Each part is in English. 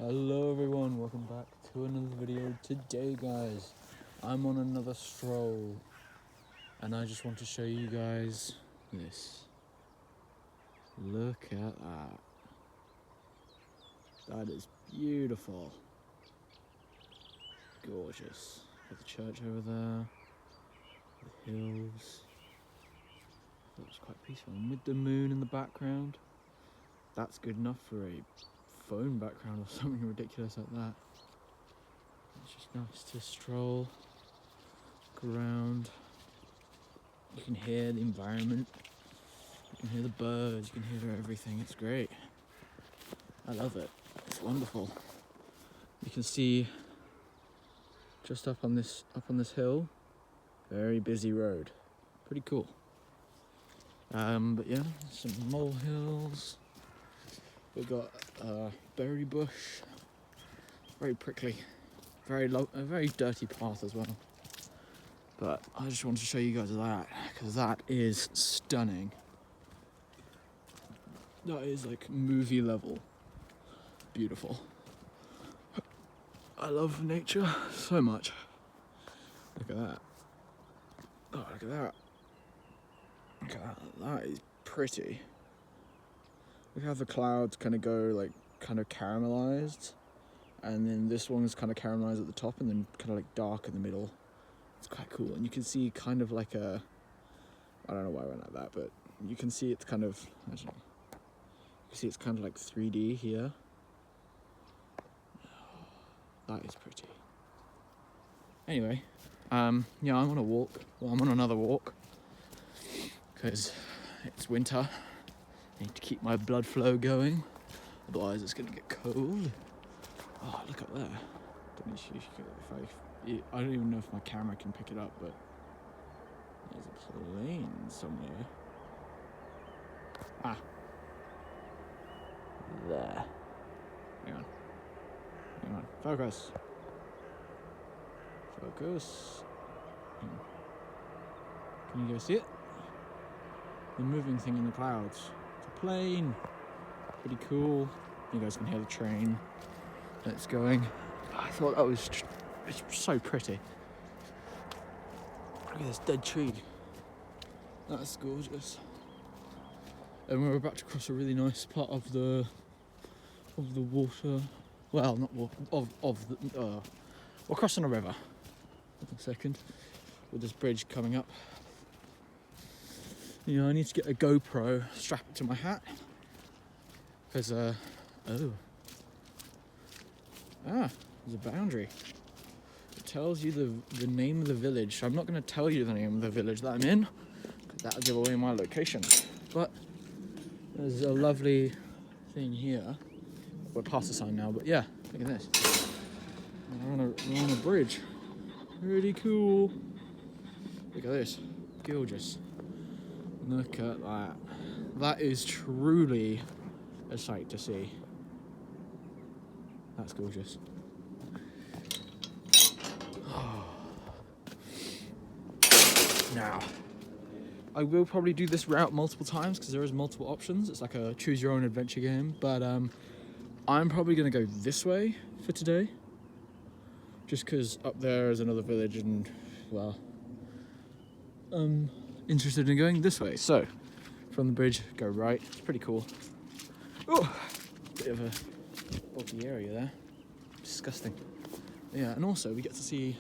Hello everyone, welcome back to another video. Today guys, I'm on another stroll and I just want to show you guys this. Look at that. That is beautiful. Gorgeous. Got the church over there, the hills. That was quite peaceful. And with the moon in the background, that's good enough for a phone background or something ridiculous like that. It's just nice to stroll, look around. You can hear the environment, you can hear the birds, you can hear everything. It's great. I love it. It's wonderful. You can see just up on this hill, very busy road. Pretty cool. But yeah, some molehills. We've got a berry bush, very prickly, a very dirty path as well. But I just wanted to show you guys that, because that is stunning. That is like movie level beautiful. I love nature so much. Look at that. Oh, look at that. Look at that. That is pretty. Look how the clouds kind of go kind of caramelized, and then this one's kind of caramelized at the top and then kind of like dark in the middle. It's quite cool, and you can see kind of like I don't know why I went like that, but you can see it's kind of, I don't know, you can see it's kind of like 3D here. That is pretty. Anyway, yeah, I'm on a walk. Well, I'm on another walk because it's winter. I need to keep my blood flow going, otherwise it's going to get cold. Oh, look up there. I don't even know if my camera can pick it up, but there's a plane somewhere. Ah. There. Hang on. Focus. Can you guys see it? The moving thing in the clouds. It's a plane. Pretty cool. You guys can hear the train that's going. I thought that was it's so pretty. Look at this dead tree. That's gorgeous. And we're about to cross a really nice part of the water. Well, not water. We're crossing a river. Wait a second. With this bridge coming up. You know, I need to get a GoPro, strap it to my hat, because there's a boundary. It tells you the name of the village. I'm not going to tell you the name of the village that I'm in, because that'll give away my location. But there's a lovely thing here. We're past the sign now, but yeah, look at this. We're on a bridge. Really cool. Look at this. Gorgeous. Look at that. That is truly a sight to see. That's gorgeous. Now, I will probably do this route multiple times because there is multiple options. It's like a choose your own adventure game. But I'm probably going to go this way for today. Just because up there is another village and, well, interested in going this way. So, from the bridge, go right. It's pretty cool. Oh, bit of a boggy area there. Disgusting. Yeah, and also we get to see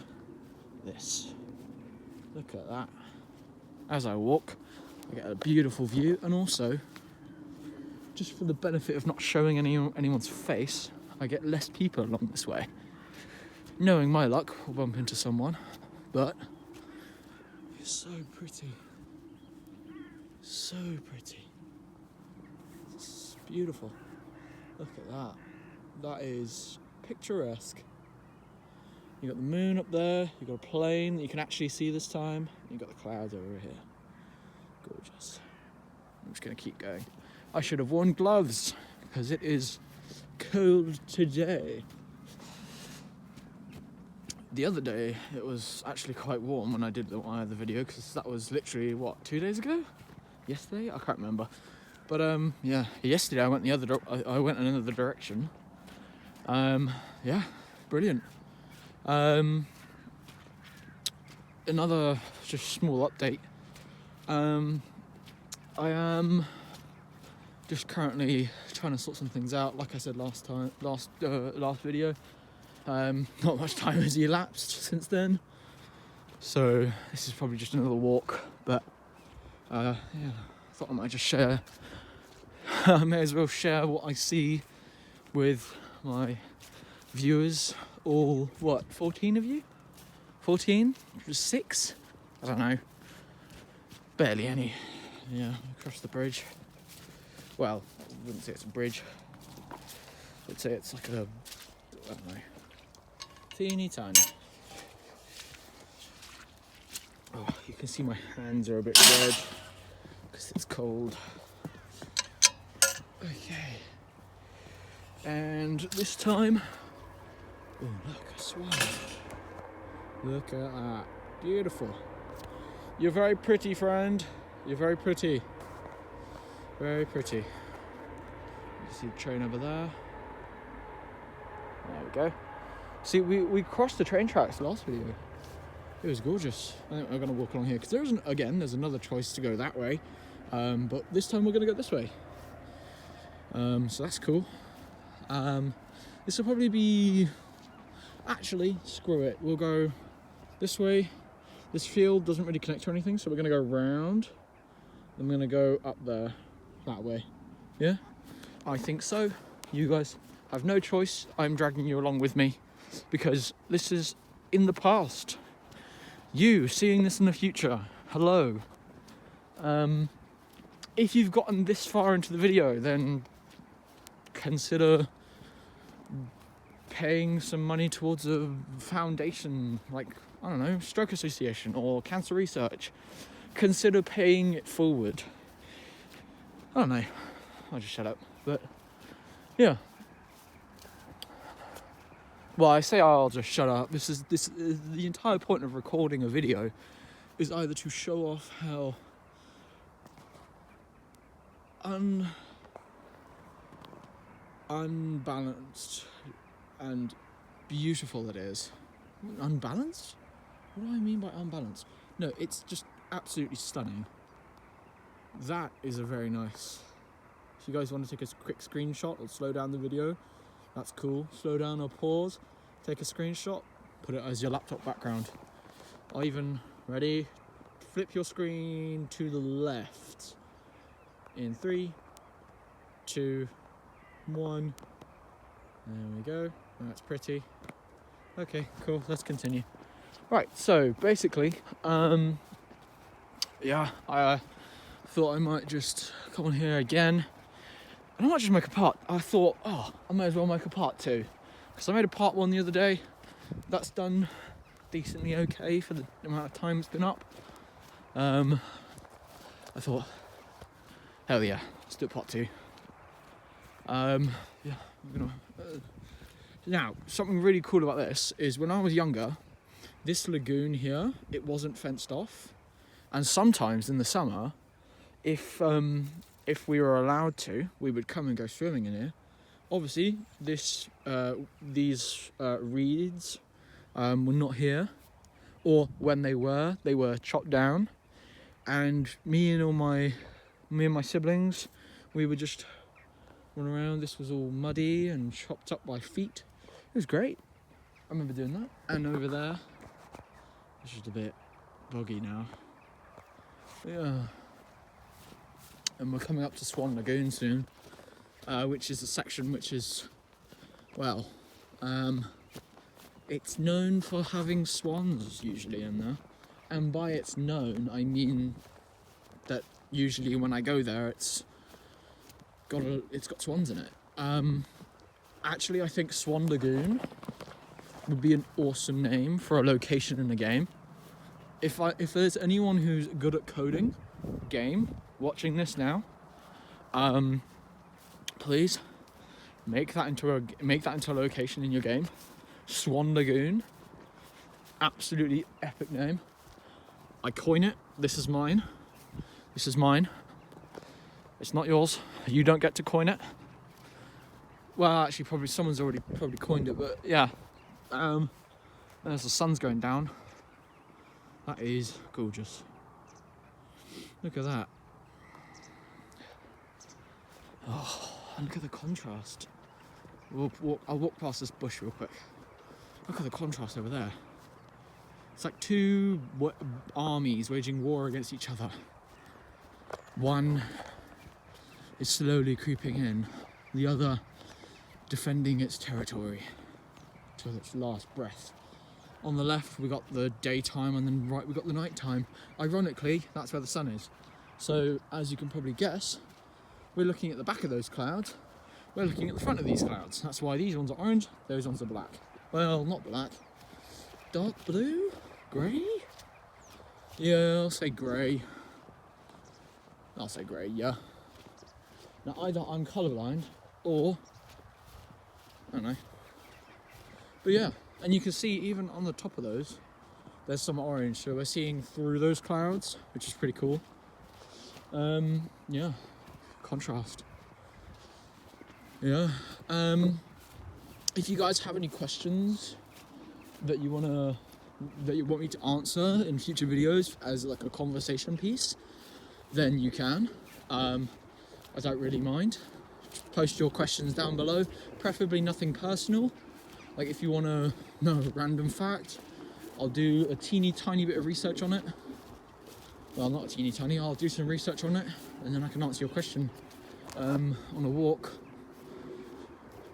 this. Look at that. As I walk, I get a beautiful view, and also, just for the benefit of not showing anyone's face, I get less people along this way. Knowing my luck, we'll bump into someone, but it's so pretty. So pretty. It's beautiful. Look at that. That is picturesque. You got the moon up there, you got a plane that you can actually see this time, and you got the clouds over here. Gorgeous. I'm just gonna keep going. I should have worn gloves because it is cold today. The other day it was actually quite warm when I did the video, because that was literally 2 days ago? Yesterday? I can't remember. But yeah, yesterday I went another direction, Yeah, brilliant. Another just small update. I am just currently trying to sort some things out. Like I said last video, not much time has elapsed since then, so this is probably just another walk. But yeah, I thought I might just share. I may as well share what I see with my viewers. All 14 of you? 14? 6? I don't know. Barely any. Yeah, across the bridge. Well, I wouldn't say it's a bridge. I'd say it's like a, I don't know, teeny tiny. Oh, you can see my hands are a bit red because it's cold. Okay. And this time, oh look, a swan. Look at that. Beautiful. You're very pretty, friend. You're very pretty. Very pretty. You see the train over there. There we go. See, we crossed the train tracks last video. It was gorgeous. I think we're going to walk along here because there's another choice to go that way. But this time we're going to go this way. So that's cool. This will probably be... Actually, screw it. We'll go this way. This field doesn't really connect to anything, so we're going to go round. I'm going to go up there, that way. Yeah? I think so. You guys have no choice. I'm dragging you along with me because this is in the past. You seeing this in the future. Hello. If you've gotten this far into the video, then consider paying some money towards a foundation, like, I don't know, Stroke Association or Cancer Research. Consider paying it forward. I don't know. I'll just shut up. But yeah. Well, I say I'll just shut up. This is the entire point of recording a video is either to show off how unbalanced and beautiful it is. Unbalanced? What do I mean by unbalanced? No, it's just absolutely stunning. That is a very nice. If you guys want to take a quick screenshot or slow down the video, that's cool. Slow down or pause, take a screenshot, put it as your laptop background. Or even, ready? Flip your screen to the left. In 3, 2, 1. There we go. That's pretty. Okay, cool. Let's continue. Right, so basically, yeah, I thought I might just come on here again. And I might just make a part. I thought, I may as well make a part 2. Because I made a part 1 the other day. That's done decently okay for the amount of time it's been up. I thought, hell yeah, let's do part 2. Yeah, we're gonna... Now, something really cool about this is when I was younger, this lagoon here, it wasn't fenced off. And sometimes in the summer, if we were allowed to, we would come and go swimming in here. Obviously, these reeds were not here, or when they were chopped down. And me and my siblings, we would just run around. This was all muddy and chopped up by feet. It was great. I remember doing that. And over there, it's just a bit boggy now. Yeah. And we're coming up to Swan Lagoon soon, which is a section which is, well, it's known for having swans usually in there. And by it's known, I mean that usually when I go there, it's got swans in it. Actually, I think Swan Lagoon would be an awesome name for a location in a game. If there's anyone who's good at coding game watching this now, please make that into a location in your game. Swan Lagoon, absolutely epic name. I coin it. This is mine. This is mine. It's not yours. You don't get to coin it. Well, actually, probably someone's already probably coined it, but yeah. As the sun's going down, that is gorgeous. Look at that. Oh, and look at the contrast. I'll walk past this bush real quick. Look at the contrast over there. It's like two armies waging war against each other. One is slowly creeping in, the other defending its territory till its last breath. On the left we got the daytime, and then right we got the nighttime. Ironically, that's where the sun is. So as you can probably guess, we're looking at the back of those clouds, we're looking at the front of these clouds. That's why these ones are orange, those ones are black. Well, not black, dark blue, grey? Yeah, I'll say grey. Yeah. Now either I'm colourblind or I don't know. But yeah, and you can see even on the top of those, there's some orange, so we're seeing through those clouds, which is pretty cool. Yeah, contrast. Yeah. If you guys have any questions that you want me to answer in future videos as like a conversation piece, then you can. I don't really mind. Just post your questions down below, preferably nothing personal. Like if you want to know a random fact, I'll do a teeny tiny bit of research on it. Well, not a teeny tiny, I'll do some research on it and then I can answer your question on a walk.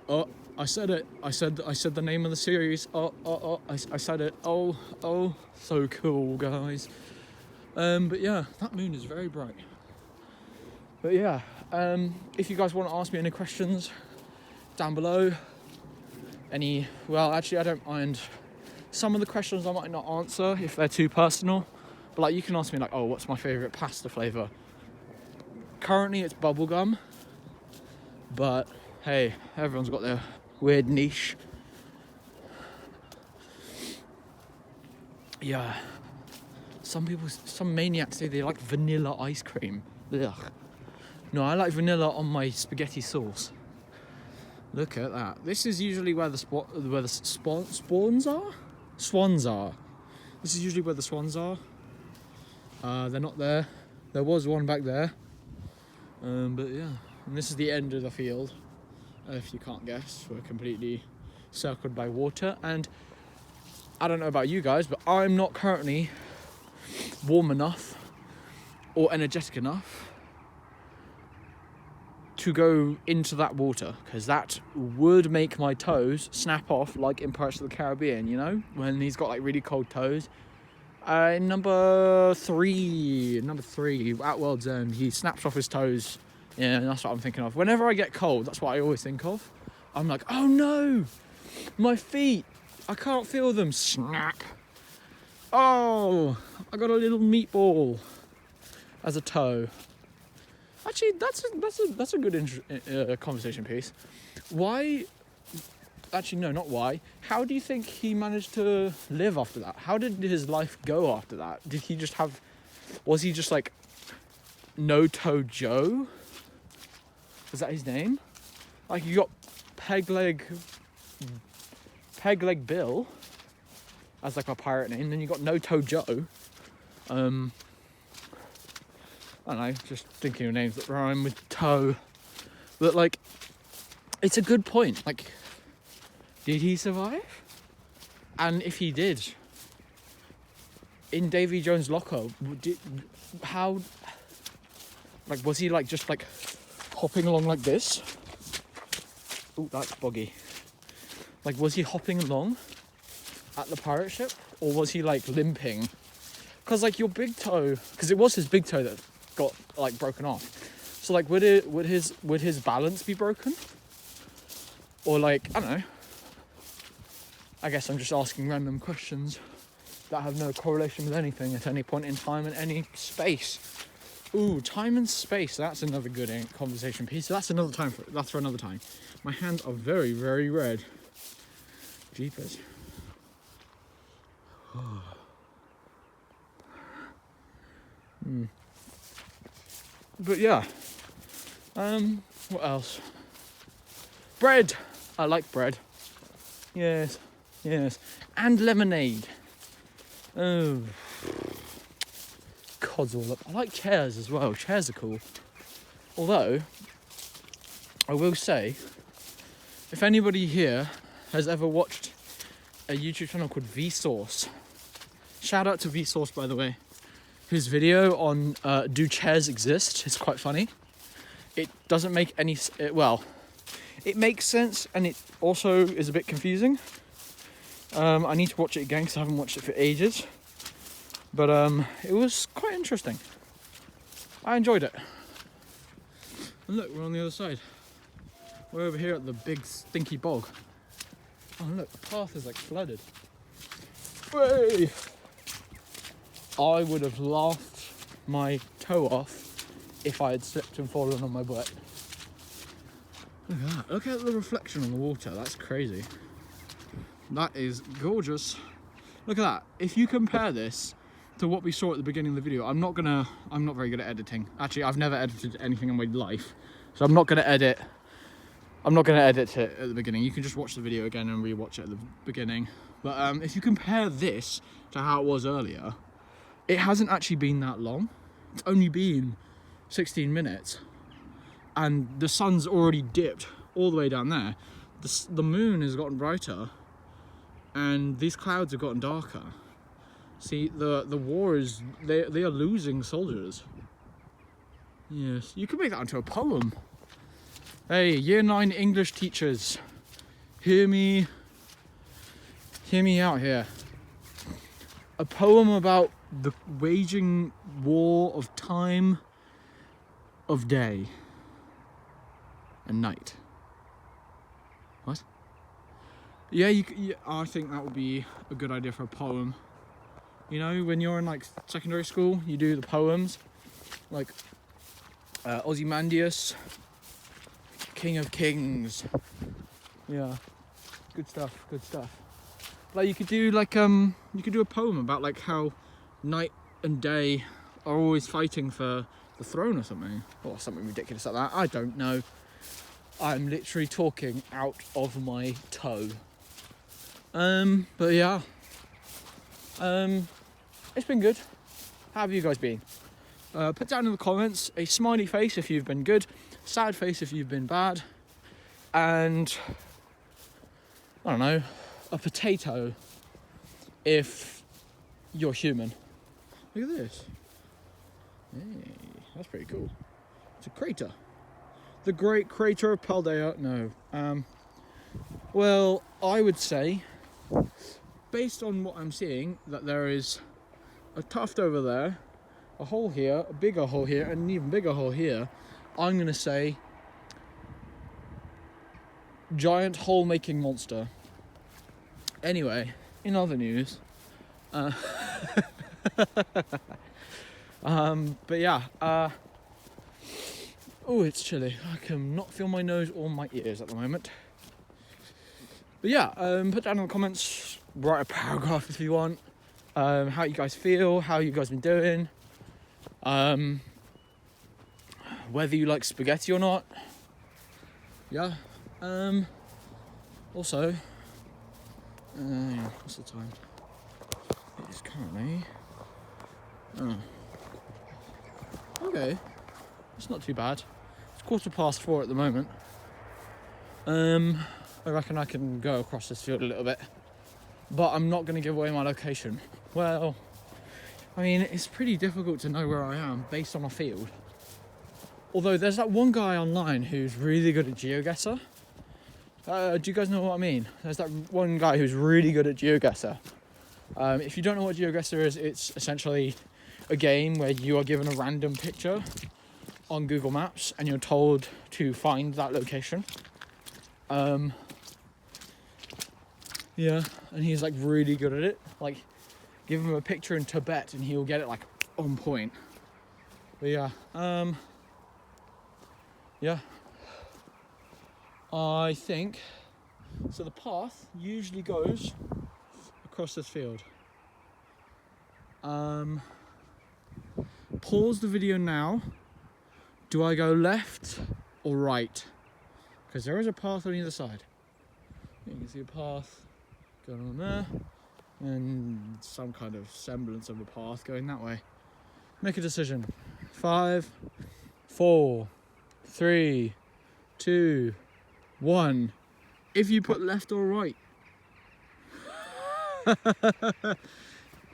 Oh, I said it. I said the name of the series. I said it. Oh, so cool, guys. But yeah, that moon is very bright. But yeah, if you guys want to ask me any questions down below, well, actually I don't mind. Some of the questions I might not answer if they're too personal, but like you can ask me like, oh, what's my favourite pasta flavour? Currently it's bubblegum, but hey, everyone's got their weird niche. Yeah, some maniacs say they like vanilla ice cream. Ugh. No, I like vanilla on my spaghetti sauce. Look at that. This is usually where the swans are. This is usually where the swans are. They're not there. There was one back there. But yeah, and this is the end of the field. If you can't guess, we're completely circled by water, and I don't know about you guys, but I'm not currently warm enough or energetic enough to go into that water, because that would make my toes snap off like in Pirates of the Caribbean, you know, when he's got like really cold toes. Number three at World's End, he snaps off his toes. Yeah, that's what I'm thinking of. Whenever I get cold, that's what I always think of. I'm like, oh no, my feet, I can't feel them. Snap. Oh, I got a little meatball as a toe. Actually, that's a good conversation piece. Why? Actually, no, not why. How do you think he managed to live after that? How did his life go after that? Did he just have? Was he just like No Toe Joe? Is that his name? Like you got Peg Leg Bill as like a pirate name, then you got No Toe Joe. I don't know, just thinking of names that rhyme with toe. But like, it's a good point. Like, did he survive? And if he did, in Davy Jones' locker, how? Like, was he like just like hopping along like this? Oh, that's boggy. Like, was he hopping along at the pirate ship, or was he like limping? Because like your big toe, because it was his big toe that got like broken off. So like, would his balance be broken? Or like, I don't know. I guess I'm just asking random questions that have no correlation with anything at any point in time in any space. Ooh, time and space. That's another good conversation piece. That's another time. That's for another time. My hands are very, very red. Jeepers. But yeah. What else? Bread. I like bread. Yes, yes. And lemonade. Oh. Cod's all up. I like chairs as well. Chairs are cool. Although, I will say, if anybody here has ever watched a YouTube channel called Vsauce, shout out to Vsauce, by the way. His video on do chairs exist is quite funny. It doesn't make any... it makes sense, and it also is a bit confusing. I need to watch it again because I haven't watched it for ages. But it was quite interesting. I enjoyed it. And look, we're on the other side. We're over here at the big stinky bog. Oh look, the path is like flooded. Hey! I would have laughed my toe off if I had slipped and fallen on my butt. Look at that. Look at the reflection on the water. That's crazy. That is gorgeous. Look at that. If you compare this to what we saw at the beginning of the video, I'm not very good at editing. Actually, I've never edited anything in my life, so I'm not gonna edit it at the beginning. You can just watch the video again and re-watch it at the beginning. But if you compare this to how it was earlier, it hasn't actually been that long. It's only been 16 minutes, and the sun's already dipped all the way down there. The moon has gotten brighter, and these clouds have gotten darker. See, the war is, they are losing soldiers. Yes, you could make that into a poem. Hey, year 9 English teachers, hear me out here. A poem about the waging war of time, of day and night. What? Yeah, I think that would be a good idea for a poem. You know, when you're in like secondary school, you do the poems, like Ozymandias, King of Kings. Yeah, good stuff, good stuff. Like you could do a poem about like how night and day are always fighting for the throne or something, or something ridiculous like that. I don't know. I'm literally talking out of my toe. But yeah. It's been good. How have you guys been? Put down in the comments a smiley face if you've been good, sad face if you've been bad, and I don't know, a potato if you're human. Look at this. Hey, that's pretty cool. It's a crater. The Great Crater of Paldea. No. Well, I would say, based on what I'm seeing, that there is a tuft over there, a hole here, a bigger hole here, and an even bigger hole here. I'm going to say giant hole-making monster. Anyway, in other news, but yeah, oh, it's chilly. I can not feel my nose or my ears at the moment. But yeah, put down in the comments, write a paragraph if you want, how you guys feel, how you guys been doing, whether you like spaghetti or not. Yeah. Also, what's the time? It is currently, okay, it's not too bad. It's 4:15 at the moment. I reckon I can go across this field a little bit, but I'm not going to give away my location. Well, I mean, it's pretty difficult to know where I am based on a field. Although there's that one guy online who's really good at GeoGuessr. Do you guys know what I mean? There's that one guy who's really good at GeoGuessr. If you don't know what GeoGuessr is, it's essentially a game where you are given a random picture on Google Maps and you're told to find that location. Yeah, and he's like really good at it. Like, give him a picture in Tibet and he'll get it like on point. But yeah, yeah. I think, so the path usually goes across this field. Pause the video now. Do I go left or right? because there is a path on either side. You can see a path going on there, and some kind of semblance of a path going that way. Make a decision. 5, 4, 3, 2, 1. If you put left or right.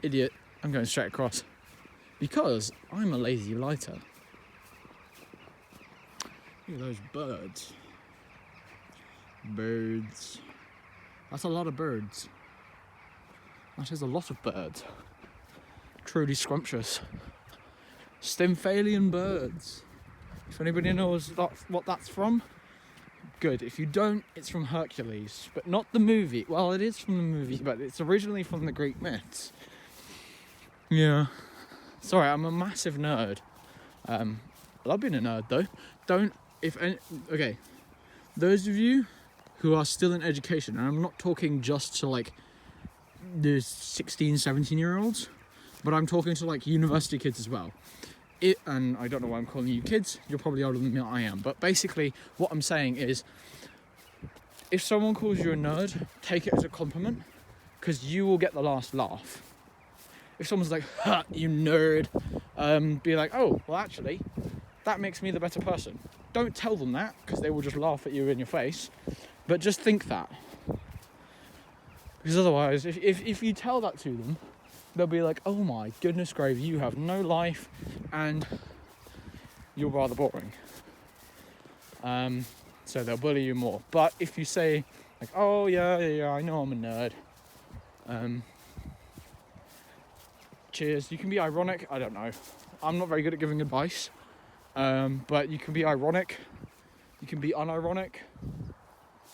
Idiot. I'm going straight across. Because I'm a lazy lighter. Look at those birds. Birds. That's a lot of birds. That is a lot of birds. Truly scrumptious. Stymphalian birds. If anybody knows what that's from, good. If you don't, it's from Hercules, but not the movie. Well, it is from the movie, but it's originally from the Greek myths. Yeah. Sorry, I'm a massive nerd. I love being a nerd though. Okay. Those of you who are still in education, and I'm not talking just to like the 16, 17-year-olds, but I'm talking to like university kids as well. And I don't know why I'm calling you kids, you're probably older than I am, but basically what I'm saying is, if someone calls you a nerd, take it as a compliment, because you will get the last laugh. If someone's like, ha, you nerd, be like, oh, well actually, that makes me the better person. Don't tell them that, because they will just laugh at you in your face, but just think that. Because otherwise, if you tell that to them, they'll be like, oh my goodness gravy, you have no life and you're rather boring. So they'll bully you more. But if you say, like, oh yeah, I know I'm a nerd. Cheers. You can be ironic. I don't know. I'm not very good at giving advice. But you can be ironic. You can be unironic.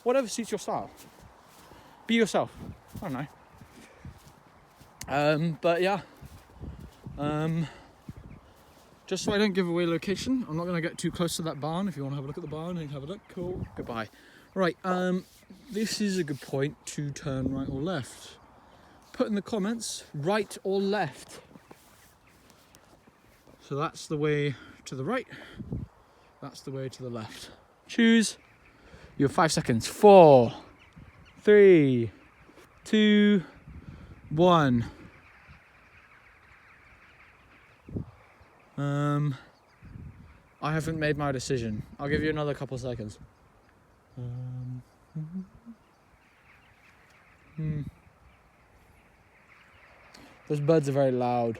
Whatever suits your style. Be yourself. I don't know. But yeah, just so I don't give away location, I'm not going to get too close to that barn. If you want to have a look at the barn, you can have a look. Cool. Goodbye. Right, this is a good point to turn right or left. Put in the comments, right or left. So that's the way to the right. That's the way to the left. Choose. You have 5 seconds. 4, 3, 2, 1. I haven't made my decision. I'll give you another couple seconds. Those birds are very loud.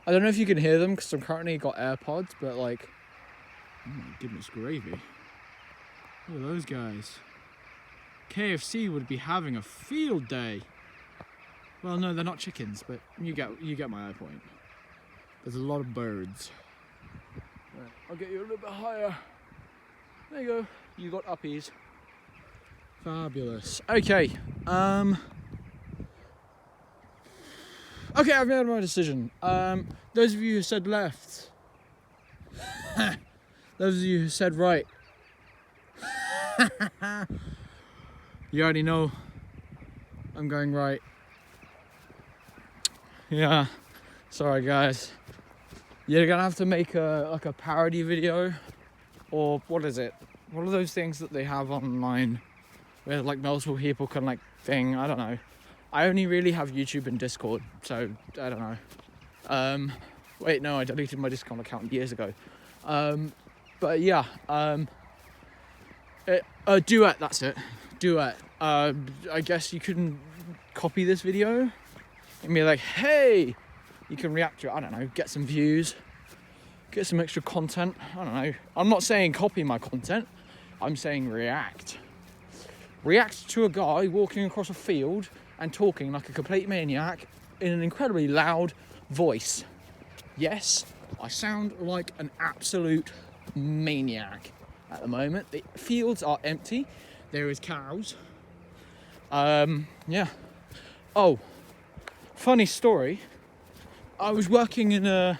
I don't know if you can hear them because I'm currently got AirPods, but like, oh my goodness gravy. Look at those guys. KFC would be having a field day. Well, no, they're not chickens, but you get my point. There's a lot of birds. Right, I'll get you a little bit higher. There you go. You got uppies. Fabulous. Okay. Okay, I've made my decision. Those of you who said left. Those of you who said right. You already know I'm going right. Yeah, sorry guys. You're gonna have to make a parody video, or what is it? What are those things that they have online where like multiple people can like thing? I don't know. I only really have YouTube and Discord, so I don't know. Wait, no, I deleted my Discord account years ago. But yeah, duet. That's it. Duet. I guess you can copy this video and be like, hey, you can react to it. I don't know, get some views, get some extra content. I don't know. I'm not saying copy my content. I'm saying react. React to a guy walking across a field and talking like a complete maniac in an incredibly loud voice. Yes, I sound like an absolute maniac at the moment. The fields are empty. There is cows. Yeah. Oh, funny story. I was working in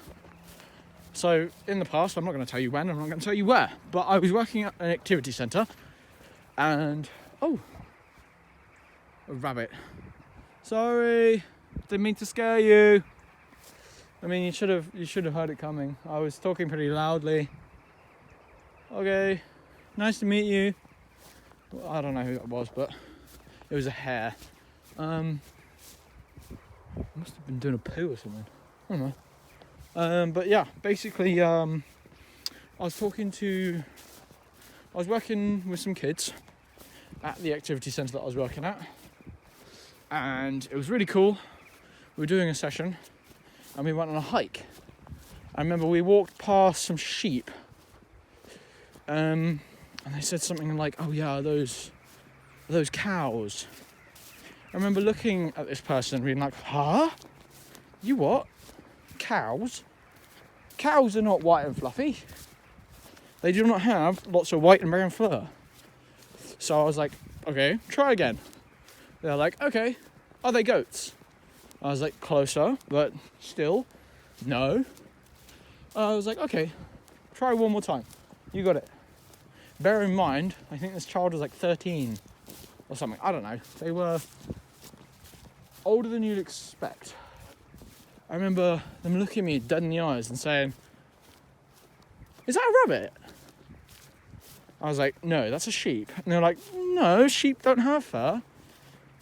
so in the past, I'm not going to tell you when, I'm not going to tell you where, but I was working at an activity centre and, oh, a rabbit. Sorry, didn't mean to scare you. I mean, you should have heard it coming. I was talking pretty loudly. Okay, nice to meet you. Well, I don't know who that was, but it was a hare. Must have been doing a poo or something. I don't know. But yeah, basically, I was working with some kids at the activity centre that I was working at, and it was really cool. We were doing a session, and we went on a hike. I remember we walked past some sheep, and they said something like, "Oh yeah, are those cows?" I remember looking at this person and being like, "Huh? You what? Cows? Cows are not white and fluffy. They do not have lots of white and brown fur." So I was like, "Okay, try again." They're like, "Okay, are they goats?" I was like, "Closer, but still, no." I was like, "Okay, try one more time. You got it." Bear in mind, I think this child was like 13 or something. I don't know. They were older than you'd expect. I remember them looking at me dead in the eyes and saying, "Is that a rabbit?" I was like, "No, that's a sheep." And they're like, "No, sheep don't have fur."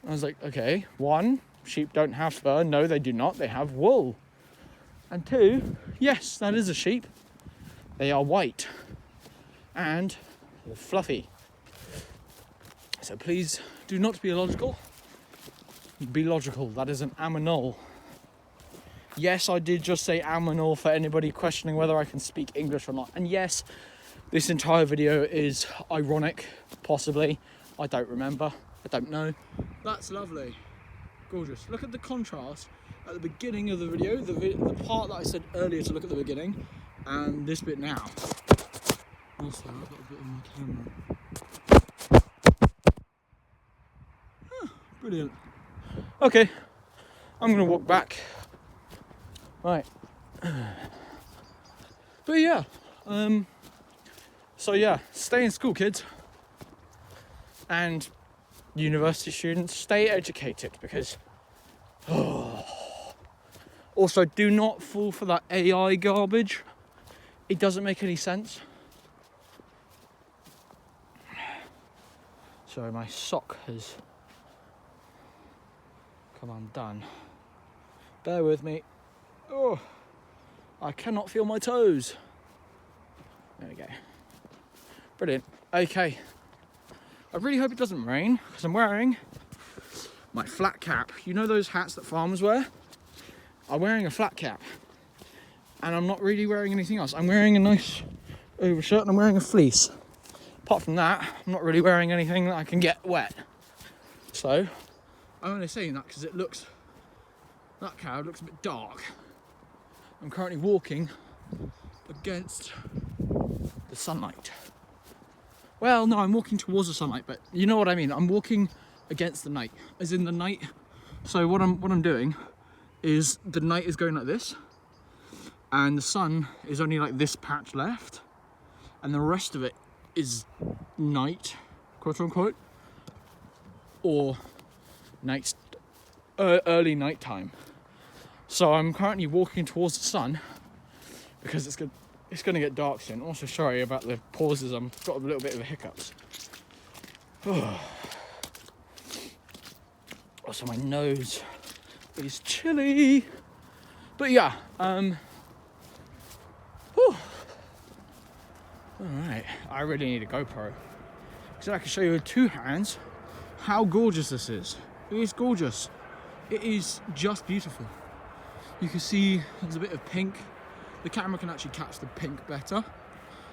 I was like, "Okay, one, sheep don't have fur. No, they do not. They have wool. And two, yes, that is a sheep. They are white and fluffy. So please do not be illogical. Be logical. That is an aminal." Yes, I did just say aminal for anybody questioning whether I can speak English or not. And yes, this entire video is ironic, possibly. I don't remember. I don't know. That's lovely. Gorgeous. Look at the contrast at the beginning of the video, the part that I said earlier to look at the beginning, and this bit now. Also, I've got a bit of my camera. Brilliant. Okay, I'm gonna walk back. Right. But yeah, so yeah, stay in school, kids. And university students, stay educated, because also do not fall for that AI garbage. It doesn't make any sense. Sorry, my sock has come undone. Bear with me. Oh, I cannot feel my toes. There we go. Brilliant. Okay. I really hope it doesn't rain, because I'm wearing my flat cap. You know those hats that farmers wear? I'm wearing a flat cap. And I'm not really wearing anything else. I'm wearing a nice overshirt and I'm wearing a fleece. Apart from that, I'm not really wearing anything that I can get wet. So, I'm only saying that because that cloud looks a bit dark. I'm currently walking against the sunlight. Well, no, I'm walking towards the sunlight, but you know what I mean. I'm walking against the night, as in the night. So what I'm doing is the night is going like this, and the sun is only like this patch left, and the rest of it is night, quote unquote, or early night time. So I'm currently walking towards the sun because it's going to get dark soon. Also, sorry about the pauses. I've got a little bit of a hiccups. Also, my nose is chilly. But yeah, alright, I really need a GoPro, because I can show you with two hands how gorgeous this is. It is gorgeous. It is just beautiful. You can see there's a bit of pink. The camera can actually catch the pink better,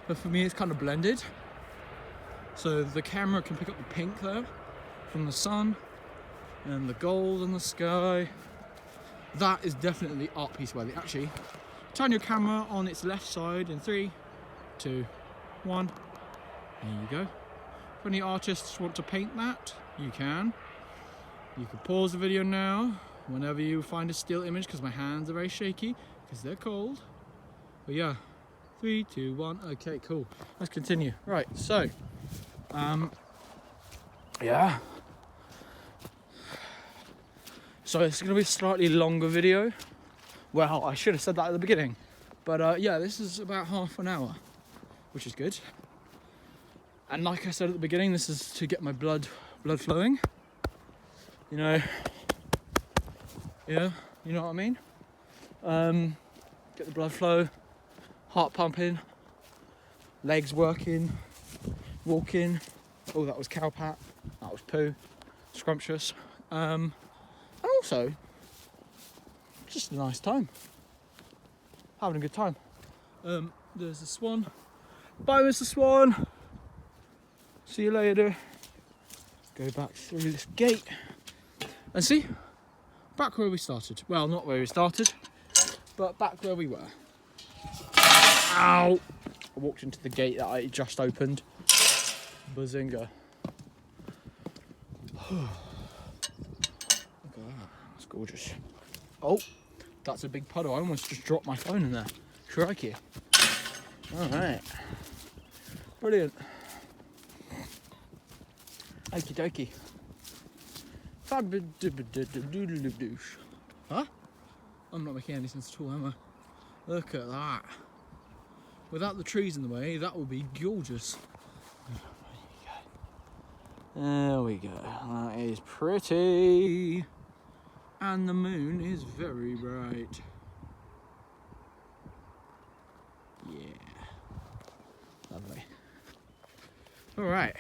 but for me it's kind of blended. So the camera can pick up the pink there from the sun and the gold in the sky. That is definitely art piece worthy. Actually, turn your camera on its left side in 3, 2, 1. There you go. If any artists want to paint that, you can. You can pause the video now whenever you find a still image, because my hands are very shaky because they're cold. But yeah, 3, 2, 1. Okay, cool. Let's continue. Right, so yeah. So it's going to be a slightly longer video. Well, I should have said that at the beginning. But yeah, this is about half an hour, which is good. And like I said at the beginning, this is to get my blood flowing. You know, yeah, you know what I mean? Get the blood flow, heart pumping, legs working, walking. Oh, that was cow pat, that was poo, scrumptious. And also, just a nice time, having a good time. There's the swan. Bye, Mr. Swan. See you later. Go back through this gate and see, back where we started. Well, not where we started, but back where we were. Ow! I walked into the gate that I just opened. Bazinga. Look at that, that's gorgeous. Oh, that's a big puddle. I almost just dropped my phone in there. Crikey. Alright. Brilliant. Okie dokie. Huh? I'm not making any sense at all, am I? Look at that. Without the trees in the way, that would be gorgeous. There we go. That is pretty. And the moon is very bright. Yeah. Lovely. Alright.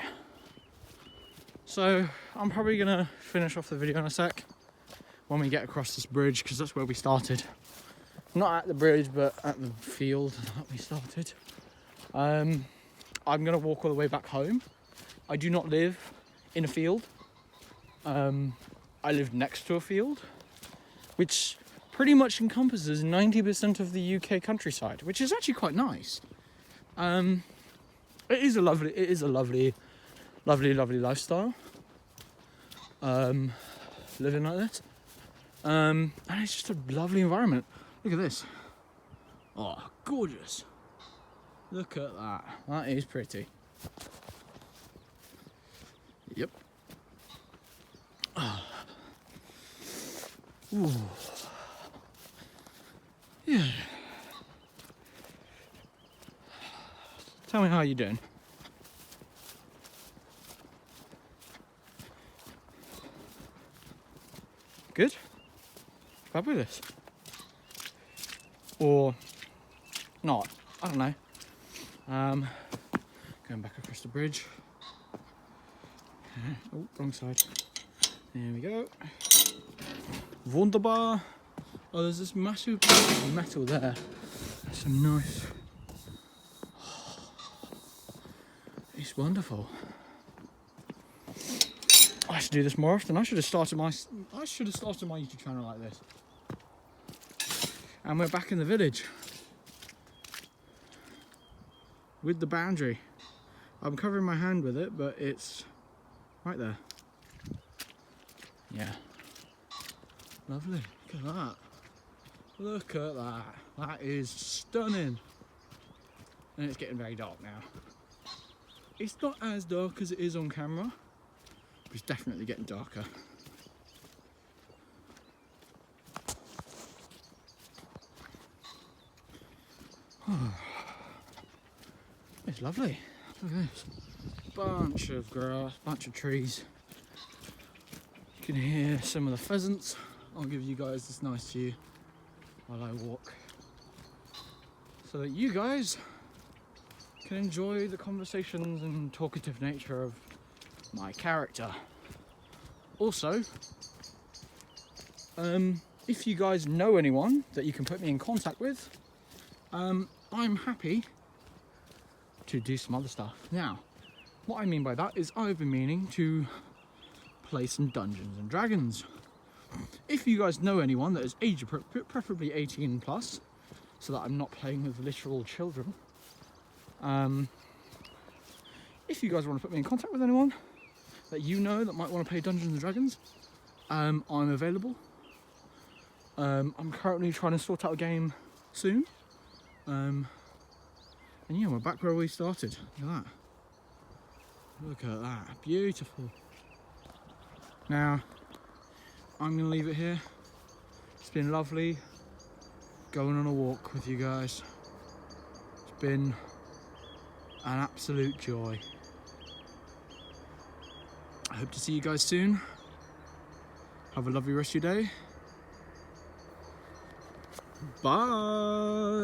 So, I'm probably going to finish off the video in a sec when we get across this bridge, because that's where we started. Not at the bridge, but at the field that we started. I'm going to walk all the way back home. I do not live in a field. I live next to a field, which pretty much encompasses 90% of the UK countryside, which is actually quite nice. It is a lovely lifestyle. Living like this. And it's just a lovely environment. Look at this. Oh, gorgeous. Look at that. That is pretty. Yep. Oh. Ooh. Yeah. Tell me how you're doing. Good? Fabulous. Or not. I don't know. Going back across the bridge. Oh, wrong side. There we go. Wunderbar. Oh, there's this massive piece of metal there. Some nice. It's wonderful. I should do this more often. I should have started my YouTube channel like this. And we're back in the village with the boundary. I'm covering my hand with it, but it's right there. Yeah. Lovely. Look at that. Look at that. That is stunning. And it's getting very dark now. It's not as dark as it is on camera, but it's definitely getting darker. It's lovely. Look at this. Bunch of grass, bunch of trees. You can hear some of the pheasants. I'll give you guys this nice view while I walk, so that you guys can enjoy the conversations and talkative nature of my character. Also, if you guys know anyone that you can put me in contact with, I'm happy to do some other stuff. Now, what I mean by that is I've been meaning to play some Dungeons and Dragons. If you guys know anyone that is age appropriate, preferably 18 plus, so that I'm not playing with literal children, if you guys want to put me in contact with anyone that you know that might want to play Dungeons and Dragons, I'm available. I'm currently trying to sort out a game soon. And yeah, we're back where we started. Look at that. Look at that. Beautiful. Now, I'm going to leave it here. It's been lovely going on a walk with you guys. It's been an absolute joy. I hope to see you guys soon. Have a lovely rest of your day. Bye.